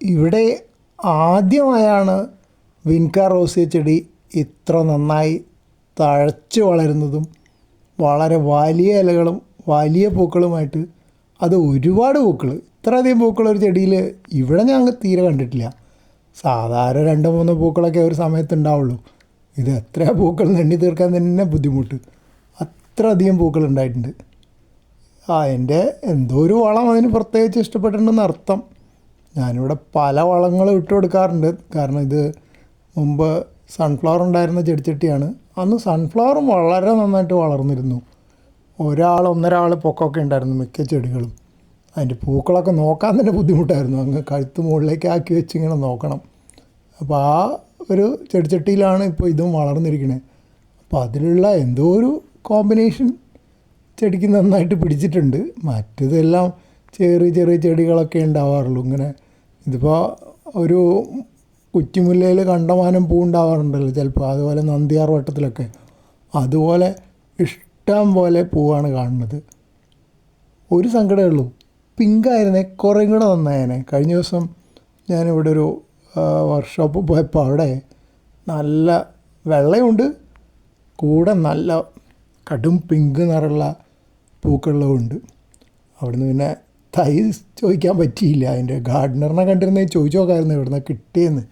ഇവിടെ ആദ്യമായാണ് വിൻകാ റോസിയ ചെടി ഇത്ര നന്നായി തഴച്ച് വളരുന്നതും വളരെ വലിയ ഇലകളും വലിയ പൂക്കളുമായിട്ട്. അത് ഒരുപാട് പൂക്കൾ, ഇത്രയധികം പൂക്കൾ ഒരു ചെടിയിൽ ഇവിടെ ഞാൻ തീരെ കണ്ടിട്ടില്ല. സാധാരണ 2-3 പൂക്കളൊക്കെ ഒരു സമയത്ത് ഉണ്ടാവുള്ളൂ. ഇത് എത്രയാ പൂക്കൾ എണ്ണി തീർക്കാൻ തന്നെ ബുദ്ധിമുട്ട്, അത്ര അധികം പൂക്കൾ ഉണ്ടായിട്ടുണ്ട്. എൻ്റെ എന്തോ ഒരു വളം അതിന് പ്രത്യേകിച്ച് ഇഷ്ടപ്പെട്ടിട്ടുണ്ടെന്ന് അർത്ഥം. ഞാനിവിടെ പല വളങ്ങളും ഇട്ട് കൊടുക്കാറുണ്ട്. കാരണം ഇത് മുമ്പ് സൺഫ്ലവർ ഉണ്ടായിരുന്ന ചെടിച്ചട്ടിയാണ്. അന്ന് സൺഫ്ലവറും വളരെ നന്നായിട്ട് വളർന്നിരുന്നു. 1-1.5 ആൾ പൊക്കമൊക്കെ ഉണ്ടായിരുന്നു മിക്ക ചെടികളും. അതിൻ്റെ പൂക്കളൊക്കെ നോക്കാൻ തന്നെ ബുദ്ധിമുട്ടായിരുന്നു. അങ്ങ് കഴുത്ത് മുകളിലേക്ക് ആക്കി വെച്ച് ഇങ്ങനെ നോക്കണം. അപ്പോൾ ആ ഒരു ചെടിച്ചട്ടിയിലാണ് ഇപ്പോൾ ഇതും വളർന്നിരിക്കുന്നത്. അപ്പോൾ അതിലുള്ള എന്തോ ഒരു കോമ്പിനേഷൻ ചെടിക്ക് നന്നായിട്ട് പിടിച്ചിട്ടുണ്ട്. മറ്റതെല്ലാം ചെറിയ ചെറിയ ചെടികളൊക്കെ ഉണ്ടാവാറുള്ളൂ. ഇങ്ങനെ ഇതിപ്പോൾ ഒരു കുറ്റിമുല്ലയിൽ കണ്ടമാനം പൂ ഉണ്ടാവാറുണ്ടല്ലോ ചിലപ്പോൾ, അതുപോലെ നന്ദിയാർ വട്ടത്തിലൊക്കെ അതുപോലെ ഇഷ്ടം പോലെ പൂവാണ് കാണുന്നത്. ഒരു സങ്കടമേ ഉള്ളൂ, പിങ്കായിരുന്നേ കുറേയും കൂടെ നന്നായേനെ. കഴിഞ്ഞ ദിവസം ഞാനിവിടെ ഒരു വർക്ക്ഷോപ്പ് പോയപ്പോൾ അവിടെ നല്ല വെള്ളയുണ്ട്, കൂടെ നല്ല കടും പിങ്ക് നിറമുള്ള പൂക്കളുണ്ട്. അവിടുന്ന് പിന്നെ തൈ ചോദിക്കാൻ പറ്റിയില്ല. അതിൻ്റെ ഗാർഡനറിനെ കണ്ടിരുന്നേ ചോദിച്ചു നോക്കാമായിരുന്നു എവിടെ നിന്നാണ് കിട്ടിയെന്ന്.